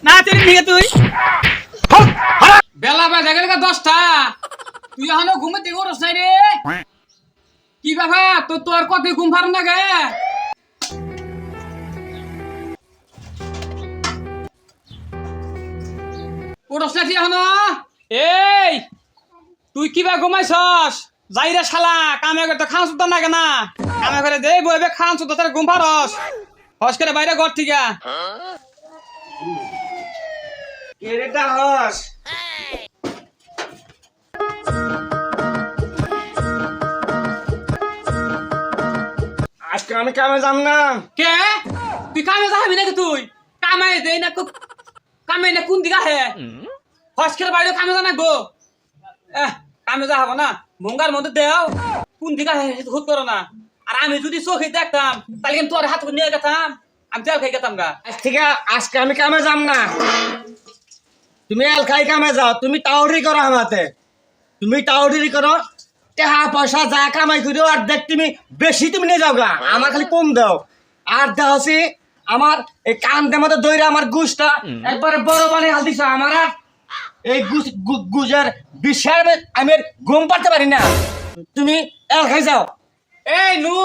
না তুই নিয়ে তুই বেলা বাজে গেল 10টা তুই এখনো ঘুমাতে গরস নাই রে কি বাবা তোর কত ঘুম পার না গে ওরস না তুই এখনো এই তুই কিবা ঘুমাইছস যাই রে শালা কামে করে তো খাওয়া সুদ্ধ না কেনা কামে করে দে বইবে খাওয়া সুদ্ধ তার ঘুম পারস হস করে বাইরে ঘর থেকে কেরেটা হস আজকে আমি কামে যাম না। কে তুই কামে যাবি নাকি তুই কামে দে না কামে না কোন দিকে হে হস করে বাইরে কামে যা না গো কামে যা হবো না ভঙ্গার মধ্যে দেও কোন দিকে হে হুট করো না আর আমি যদি চোখে দেখতাম তাহলে কিন্তু তোর হাত নিয়ে গেতাম আমি তেল খাই গেতাম গা আজ থেকে আজকে আমি কামে যাম না। তুমি এলকাই কামে যাও, তুমি টাউরি করো আমাতে, তুমি টাউরি করো টাকা পয়সা যা কামাই করিও আর দেখ তুমি বেশি তুমি নিয়ে যাও গা, আমার খালি কম দাও। আর দেখছি আমার এই কান্দে মতো দইরা আমার গুছটা একবারে বড় পানি হাল দিছ আমার। আর এই গুজের বিষয় আমি আর ঘুম পাড়তে পারি না। তুমি এলকাই যাও। এই নু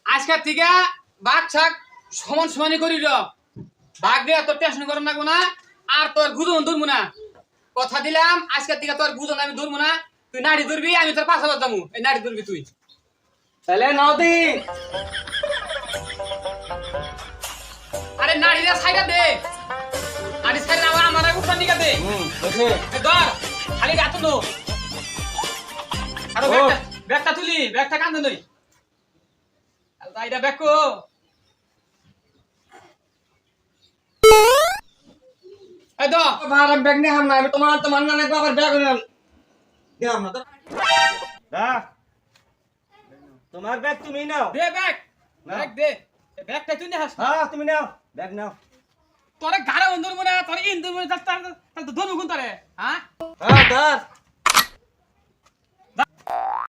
আজকের থেকে বাঘ ছাক সমান সমানই করিল বাঘ দিয়ে তোর টেনশন করার লাগবো না আর তোর গুজন ধরবো না কথা দিলাম আজকের থেকে তোর গুজন আমি ধরবো না তুই নাড়ি ধরবি আমি তোর পাশে যাবো এই নাড়ি ধরবি তুই তাহলে নদী আরে নাড়ি দিয়ে সাইডা দে নাড়ি সাইডা আবার আমার উঠান দিকে দে এই ধর খালি গাতো নো আরো ব্যাগটা তুলি ব্যাগটা কান্দে নই এটা ব্যাগ কো এই দো আমার ব্যাগ নিয়ে হাম না, আমি তোমার না নেবো আবার ব্যাগ নিলাম দিলাম না তো। তোমার ব্যাগ তুমি নাও। দে ব্যাগ ব্যাগ দে ব্যাগটা তুই নিয়ে হাস হ্যাঁ তুমি নাও, ব্যাগ নাও। তোরে গাড়া অন্ধর মনে তোরে ইন্দুর মনে তার তো ধনু গুন তোরে হ্যাঁ হ্যাঁ ধর।